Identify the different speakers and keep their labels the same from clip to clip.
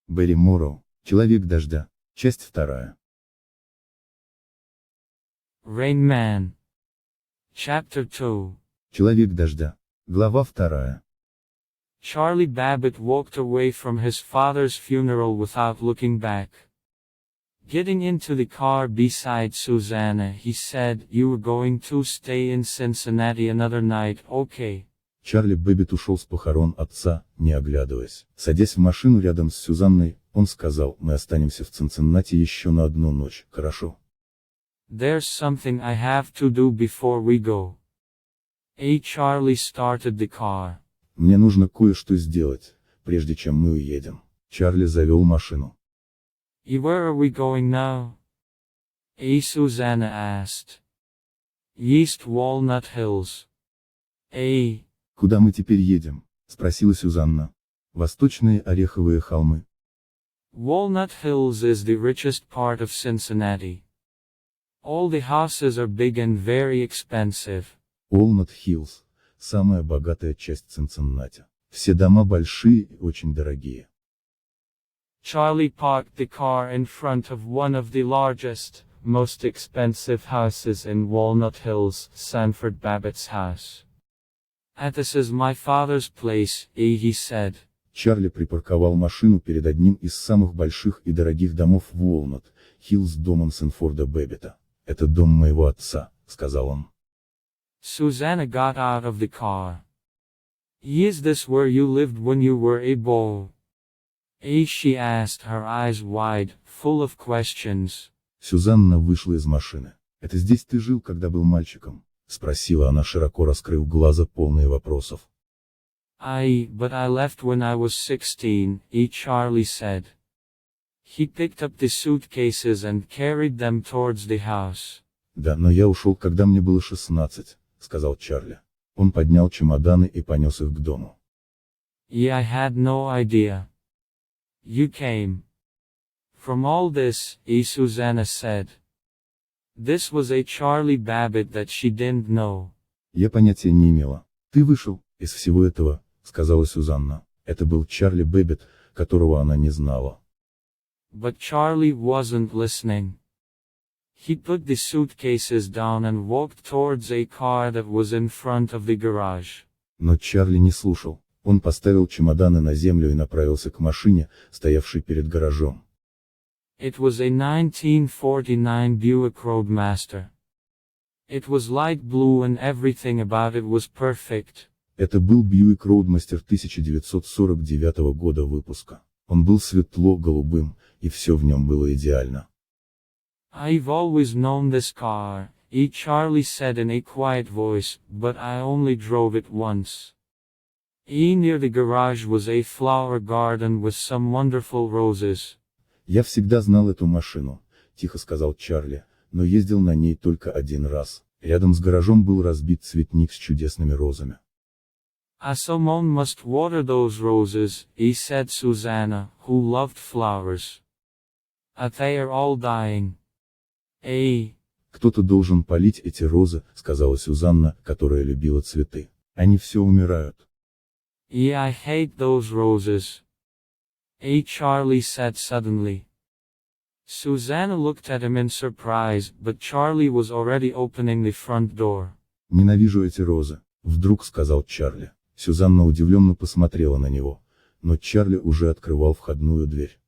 Speaker 1: Барри Morrow, Человек, дождя. Часть 2.
Speaker 2: Rainman. Chapter 2.
Speaker 1: Человек, дождя. Глава 2.
Speaker 2: Charlie Babbitt walked away from his father's funeral without looking back. Getting into the car beside Susanna, he said, "You were going to stay in Cincinnati another night, okay?"
Speaker 1: Чарли Бэббит ушел с похорон отца, не оглядываясь. Садясь в машину рядом с Сюзанной, он сказал: «Мы останемся в Цинциннати еще на одну ночь, хорошо?»
Speaker 2: "There's something I have to do before we go." Charlie started the car.
Speaker 1: «Мне нужно кое-что сделать, прежде чем мы уедем». Чарли завел машину.
Speaker 2: "Where are we going now?" Susanna asked. "East Walnut Hills."
Speaker 1: «Куда мы теперь едем?» — спросила Сюзанна. «Восточные Ореховые холмы».
Speaker 2: Walnut Hills is the richest part of Cincinnati. All the houses are big and very expensive.
Speaker 1: Walnut Hills — самая богатая часть Цинциннати. Все дома большие и очень дорогие.
Speaker 2: Charlie parked the car in front of one of the largest, most expensive houses in Walnut Hills, Sanford Babbitt's house. "This is my father's place," he said.
Speaker 1: Чарли припарковал машину перед одним из самых больших и дорогих домов в Walnut Hills, домом Сэнфорда Бэббита. «Это дом моего отца», — сказал он.
Speaker 2: Susanna got out of the car. "Is this where you lived when you were a boy?" She asked, her eyes wide, full of questions.
Speaker 1: Сюзанна вышла из машины. «Это здесь ты жил, когда был мальчиком?» — спросила она, широко раскрыв глаза, полные вопросов.
Speaker 2: But I left when I was 16, Charlie said. He picked up the suitcases and carried them towards the house.
Speaker 1: «Да, но я ушел, когда мне было 16, — сказал Чарли. Он поднял чемоданы и понес их к дому.
Speaker 2: I had no idea. You came. From all this, Susanna said. This was a Charlie Babbitt that she didn't know.
Speaker 1: Я понятия не имела. «Ты вышел из всего этого, — сказала Сюзанна. Это был Чарли Бэббит, которого она не знала».
Speaker 2: But Charlie wasn't listening. He put the suitcases down and walked towards a car that was in front of the garage.
Speaker 1: Но Чарли не слушал. Он поставил чемоданы на землю и направился к машине, стоявшей перед гаражом.
Speaker 2: It was a 1949 Buick Roadmaster. It was light blue and everything about it was perfect.
Speaker 1: Это был Buick Roadmaster 1949 года выпуска. Он был светло-голубым, и все в нем было идеально.
Speaker 2: I've always known this car, Charlie said in a quiet voice, but I only drove it once. Near the garage was a flower garden with some wonderful roses.
Speaker 1: «Я всегда знал эту машину, — тихо сказал Чарли, — но ездил на ней только один раз. Рядом с гаражом был разбит цветник с чудесными розами».
Speaker 2: "Someone must water those roses," said Susanna, who loved flowers. "They are all dying."
Speaker 1: «Кто-то должен полить эти розы, — сказала Сюзанна, которая любила цветы. Они все умирают».
Speaker 2: I hate those roses. Charlie said suddenly. Susanna looked at him in surprise, but Charlie was already opening the front door.
Speaker 1: «Ненавижу эти розы, — вдруг сказал Чарли». Сюзанна удивленно посмотрела на него, но Чарли уже открывал входную дверь.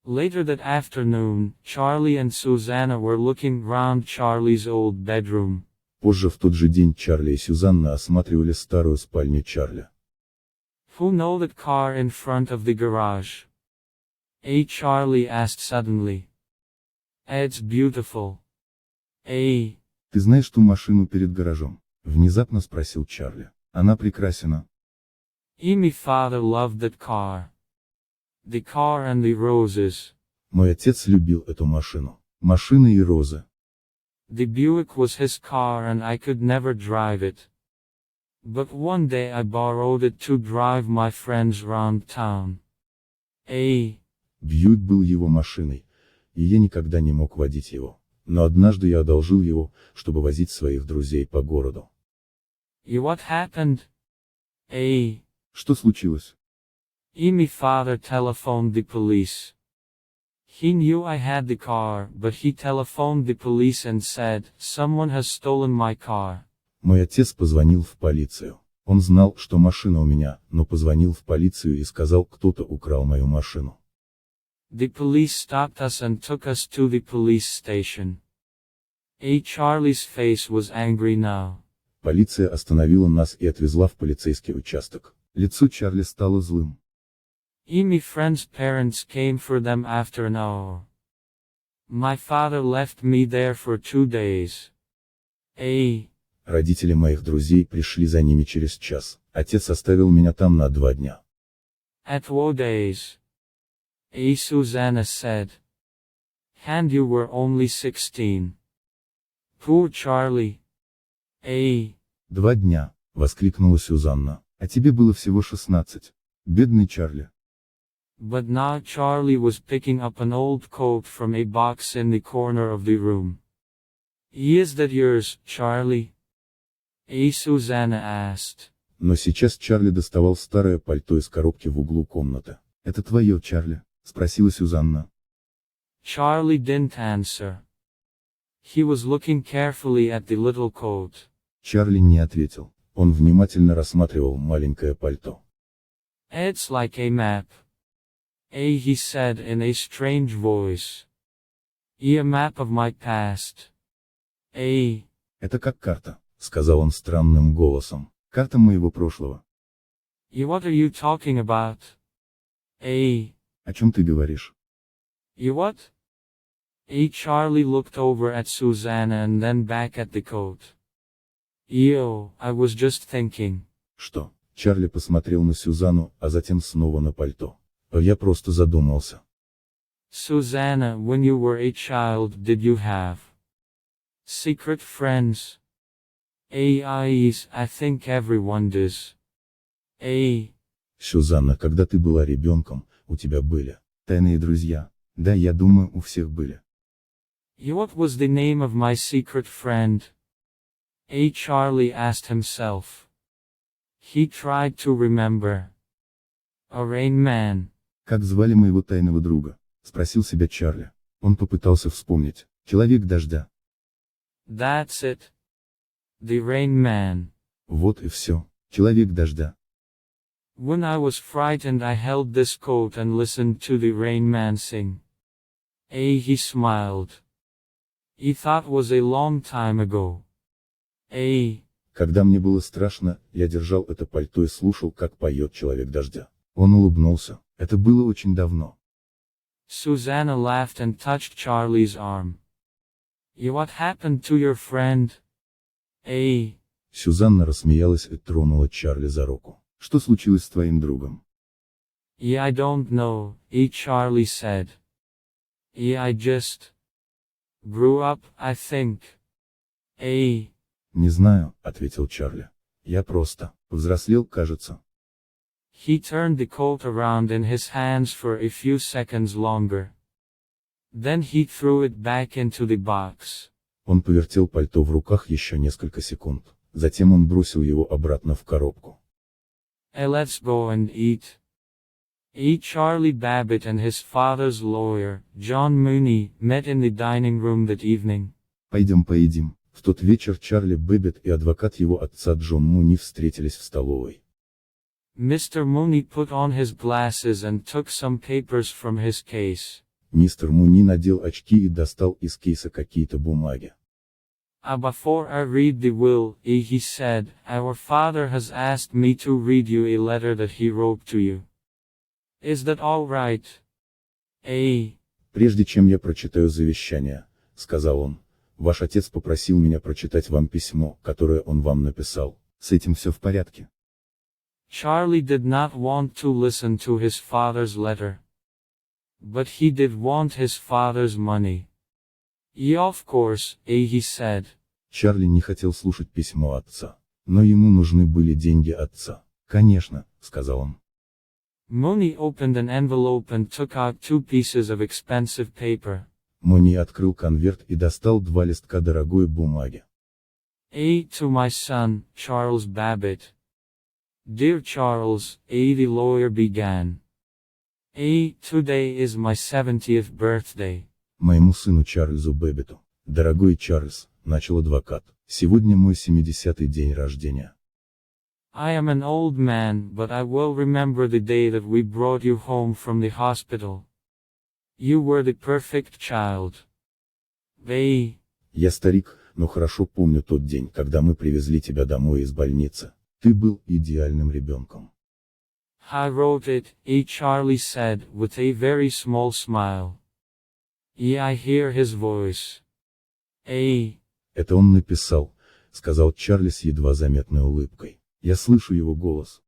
Speaker 2: Later that afternoon, Charlie and Susanna were looking round Charlie's old bedroom.
Speaker 1: Позже в тот же день Чарли и Сюзанна осматривали старую спальню Чарли.
Speaker 2: "Who know that car in front of the garage?" Charlie asked suddenly. "It's beautiful."
Speaker 1: «Ты знаешь ту машину перед гаражом?» — внезапно спросил Чарли. «Она прекрасна».
Speaker 2: My father loved that car. The car and the roses.
Speaker 1: Мой отец любил эту машину. Машины и розы.
Speaker 2: The Buick was his car and I could never drive it. But one day I borrowed it to drive my friends round town.
Speaker 1: Бьюик был его машиной, и я никогда не мог водить его. Но однажды я одолжил его, чтобы возить своих друзей по городу.
Speaker 2: What happened?
Speaker 1: Что случилось?
Speaker 2: My father telephoned the police. He knew I had the car, but he telephoned the police and said, someone has stolen my car.
Speaker 1: Мой отец позвонил в полицию. Он знал, что машина у меня, но позвонил в полицию и сказал, кто-то украл мою машину.
Speaker 2: The police stopped us and took us to the police station. Charlie's face was angry now.
Speaker 1: Полиция остановила нас и отвезла в полицейский участок. Лицо Чарли стало злым.
Speaker 2: My friend's parents came for them after an hour. My father left me there for 2 days.
Speaker 1: Родители моих друзей пришли за ними через час. Отец оставил меня там на 2 дня.
Speaker 2: At 2 days. Susanna said. And you were only 16. Poor Charlie.
Speaker 1: 2 дня, воскликнула Сюзанна. А тебе было всего 16. Бедный Чарли.
Speaker 2: But now Charlie was picking up an old coat from a box in the corner of the room. Is that yours, Charlie? Susanna asked.
Speaker 1: Но сейчас Чарли доставал старое пальто из коробки в углу комнаты. Это твое, Чарли? Спросила Сюзанна.
Speaker 2: Charlie didn't answer. He was looking carefully at the little coat.
Speaker 1: Чарли не ответил. Он внимательно рассматривал маленькое пальто.
Speaker 2: It's like a map. He said in a strange voice. A map of my past.
Speaker 1: Это как карта, сказал он странным голосом. Карта моего прошлого.
Speaker 2: What are you talking about?
Speaker 1: О чем ты говоришь?
Speaker 2: What? Charlie looked over at Susanna and then back at the coat. I was just thinking.
Speaker 1: Что? Чарли посмотрел на Сюзанну, а затем снова на пальто. Я просто задумался.
Speaker 2: Susanna, when you were a child, did you have secret friends? I think everyone does.
Speaker 1: Сюзанна, когда ты была ребенком, у тебя были тайные друзья. Да, я думаю, у всех были.
Speaker 2: What was the name of my secret friend? Charlie asked himself. He tried to remember. Rainman.
Speaker 1: Как звали моего тайного друга? Спросил себя Чарли. Он попытался вспомнить. Человек дождя.
Speaker 2: That's it. The Rainman.
Speaker 1: Вот и все. Человек дождя.
Speaker 2: When I was frightened, I held this coat and listened to the Rainman sing. He smiled. He thought was a long time ago.
Speaker 1: Когда мне было страшно, я держал это пальто и слушал, как поет человек дождя. Он улыбнулся. Это было очень давно.
Speaker 2: Susanna laughed and touched Charlie's arm. What happened to your friend?
Speaker 1: Сюзанна рассмеялась и тронула Чарли за руку. Что случилось с твоим другом?
Speaker 2: I don't know, Charlie said. I just grew up, I think.
Speaker 1: Не знаю, ответил Чарли. Я просто взрослел, кажется.
Speaker 2: He turned the coat around in his hands for a few seconds longer. Then he threw it back into the box.
Speaker 1: Он повертел пальто в руках еще несколько секунд. Затем он бросил его обратно в коробку.
Speaker 2: Let's go and eat. Charlie Bäbbit and his father's lawyer, John Mooney, met in the dining room that evening.
Speaker 1: Пойдем поедим. В тот вечер Чарли Бэббит и адвокат его отца Джон Муни встретились в столовой.
Speaker 2: Mr. Mooney put on his glasses and took some papers from his case.
Speaker 1: Мистер Муни надел очки и достал из кейса какие-то бумаги.
Speaker 2: Before I read the will, he said, our father has asked me to read you a letter that he wrote to you. Is that all right?
Speaker 1: Прежде чем я прочитаю завещание, сказал он, ваш отец попросил меня прочитать вам письмо, которое он вам написал. С этим все в порядке?
Speaker 2: Charlie did not want to listen to his father's letter. But he did want his father's money. Of course, he said.
Speaker 1: Чарли не хотел слушать письмо отца. Но ему нужны были деньги отца. Конечно, сказал он.
Speaker 2: Mooney opened an envelope and took out 2 pieces of expensive paper.
Speaker 1: Муни открыл конверт и достал 2 листка дорогой бумаги.
Speaker 2: To my son, Charles Bäbbit. Dear Charles, the lawyer began. Today is my 70th birthday.
Speaker 1: Моему сыну Чарльзу Бэббиту. Дорогой Чарльз, начал адвокат, сегодня мой 70-й день рождения.
Speaker 2: I am an old man, but I will remember the day that we brought you home from the hospital. You were the perfect child.
Speaker 1: Я старик, но хорошо помню тот день, когда мы привезли тебя домой из больницы. Ты был идеальным ребенком.
Speaker 2: I wrote it, Charlie said, with a very small smile. I hear his voice.
Speaker 1: Это он написал, сказал Чарли с едва заметной улыбкой. Я слышу его голос.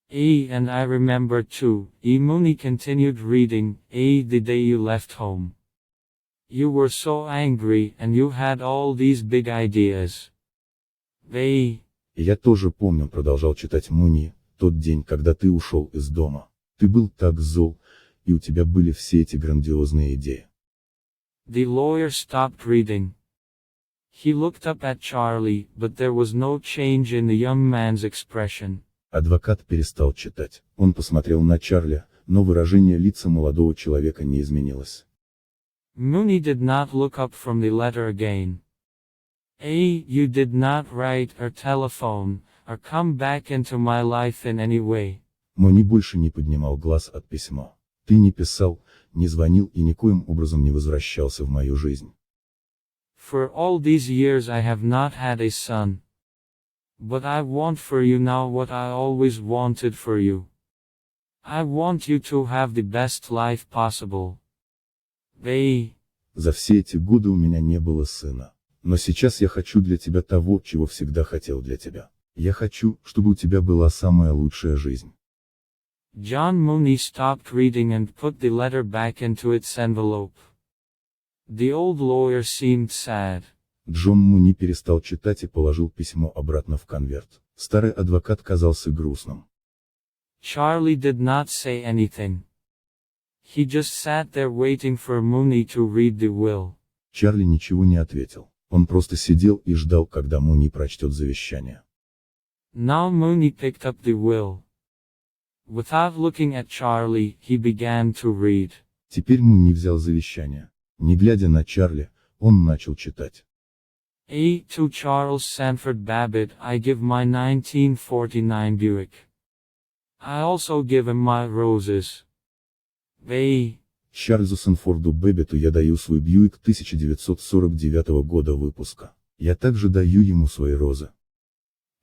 Speaker 2: And I remember too. Mooney continued reading. The day you left home. You were so angry, and you had all these big ideas.
Speaker 1: И я тоже помню, продолжал читать Муни, тот день, когда ты ушел из дома. Ты был так зол, и у тебя были все эти грандиозные идеи.
Speaker 2: The lawyer stopped reading. He looked up at Charlie, but there was no change in the young man's expression.
Speaker 1: Адвокат перестал читать. Он посмотрел на Чарли, но выражение лица молодого человека не изменилось.
Speaker 2: Mooney did not look up from the letter again. You did not write or telephone, or come back into my life in any way.
Speaker 1: Муни больше не поднимал глаз от письма. Ты не писал, не звонил и никоим образом не возвращался в мою жизнь.
Speaker 2: For all these years I have not had a son. But I want for you now what I always wanted for you. I want you to have the best life possible.
Speaker 1: За все эти годы у меня не было сына. Но сейчас я хочу для тебя того, чего всегда хотел для тебя. Я хочу, чтобы у тебя была самая лучшая жизнь.
Speaker 2: John Mooney stopped reading and put the letter back into its envelope. The old lawyer seemed sad.
Speaker 1: Джон Муни перестал читать и положил письмо обратно в конверт. Старый адвокат казался грустным.
Speaker 2: Charlie did not say anything. He just sat there waiting for Mooney to read the will.
Speaker 1: Чарли ничего не ответил. Он просто сидел и ждал, когда Муни прочтет завещание.
Speaker 2: Now Mooney picked up the will. Without looking at Charlie, he began to read.
Speaker 1: Теперь Муни взял завещание. Не глядя на Чарли, он начал читать.
Speaker 2: To Charles Sanford Babbitt I give my 1949 Buick. I also give him my roses.
Speaker 1: Чарльзу Сэнфорду Бэббиту я даю свой Бьюик 1949 года выпуска. Я также даю ему свои розы.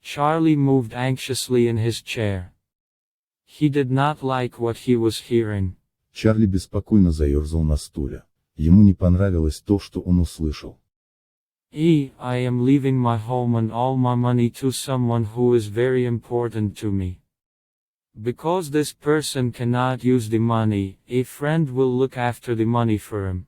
Speaker 2: Charlie moved anxiously in his chair. He did not like what he was hearing.
Speaker 1: Чарли беспокойно заерзал на стуле. Ему не понравилось то, что он услышал.
Speaker 2: I am leaving my home and all my money to someone who is very important to me. Because this person cannot use the money, a friend will look after the money for him.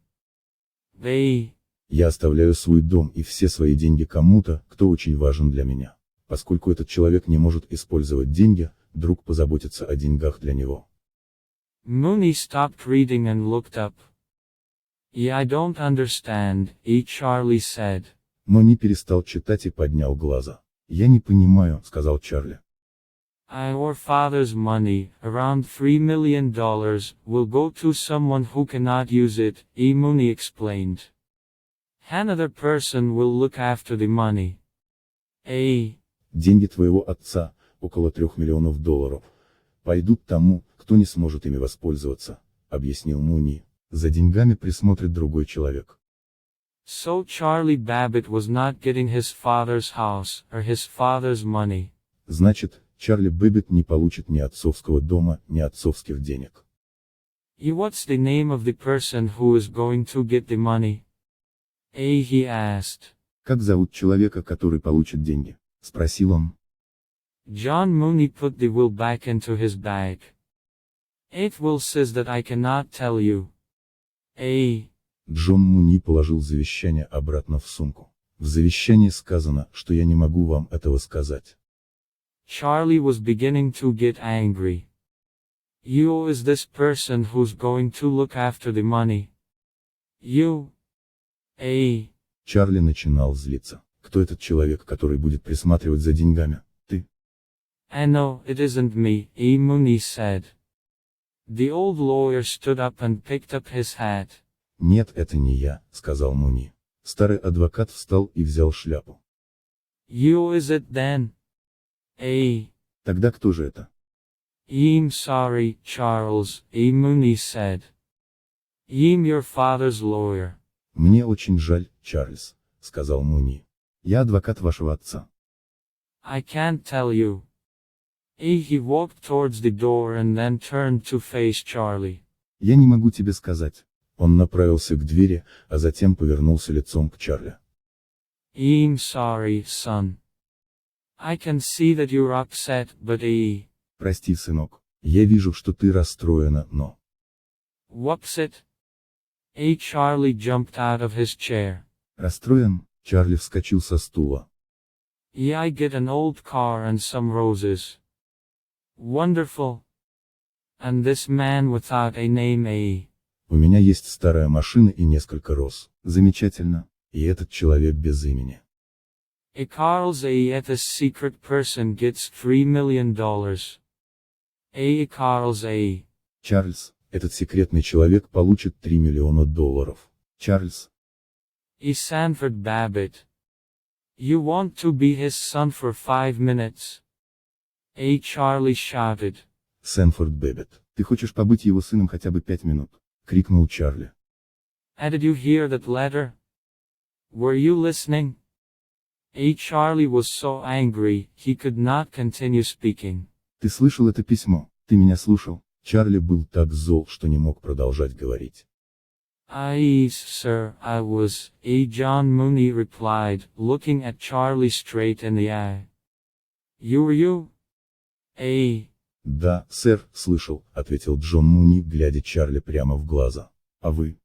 Speaker 1: Я оставляю свой дом и все свои деньги кому-то, кто очень важен для меня. Поскольку этот человек не может использовать деньги, друг позаботится о деньгах для него.
Speaker 2: Mooney stopped reading and looked up. I don't understand, Charlie said.
Speaker 1: Муни перестал читать и поднял глаза. Я не понимаю, сказал Чарли.
Speaker 2: Our father's money, around $3 million, will go to someone who cannot use it, Mooney explained. Another person will look after the money.
Speaker 1: Деньги твоего отца, около $3 миллионов, пойдут тому, кто не сможет ими воспользоваться, объяснил Муни. За деньгами присмотрит другой человек.
Speaker 2: So Charlie Babbitt was not getting his father's house, or his father's money.
Speaker 1: Значит, Чарли Бэббит не получит ни отцовского дома, ни отцовских денег.
Speaker 2: What's the name of the person who is going to get the money? He asked.
Speaker 1: Как зовут человека, который получит деньги? Спросил он.
Speaker 2: John Mooney put the will back into his bag. It will says that I cannot tell you.
Speaker 1: Джон Муни положил завещание обратно в сумку. В завещании сказано, что я не могу вам этого сказать.
Speaker 2: Charlie was beginning to get angry. You is this person who's going to look after the money. You.
Speaker 1: Чарли начинал злиться. Кто этот человек, который будет присматривать за деньгами? Ты.
Speaker 2: No, it isn't me, Mooney said. The old lawyer stood up and picked up his hat.
Speaker 1: Нет, это не я, сказал Муни. Старый адвокат встал и взял шляпу.
Speaker 2: You is it then?
Speaker 1: Тогда кто же это?
Speaker 2: I'm sorry, Charles, Mooney said. I'm your father's lawyer.
Speaker 1: Мне очень жаль, Чарльз, сказал Муни. Я адвокат вашего отца.
Speaker 2: I can't tell you. He walked towards the door and then turned to face Charlie.
Speaker 1: Я не могу тебе сказать. Он направился к двери, а затем повернулся лицом к Чарли.
Speaker 2: I'm sorry, son. I can see that you're upset, but
Speaker 1: Прости, сынок. Я вижу, что ты расстроена, но...
Speaker 2: What's it? Charlie jumped out of his chair.
Speaker 1: Расстроен? Чарли вскочил со стула.
Speaker 2: I get an old car and some roses. Wonderful. And this man without a name.
Speaker 1: У меня есть старая машина и несколько роз. Замечательно. И этот человек без имени.
Speaker 2: Charles this secret person gets $3 million. Charles
Speaker 1: Чарльз, этот секретный человек получит $3 миллиона. Чарльз.
Speaker 2: Sanford Babbitt. You want to be his son for 5 minutes? Charlie shouted.
Speaker 1: Сэнфорд Бэббит. Ты хочешь побыть его сыном хотя бы 5 минут? Крикнул Чарли.
Speaker 2: Did you hear that letter? Were you listening? Charlie was so angry, he could not continue speaking.
Speaker 1: Ты слышал это письмо? Ты меня слушал? Чарли был так зол, что не мог продолжать говорить.
Speaker 2: Sir, I was, John Mooney replied, looking at Charlie straight in the eye. You?
Speaker 1: Да, сэр, слышал, ответил Джон Муни, глядя Чарли прямо в глаза. А вы?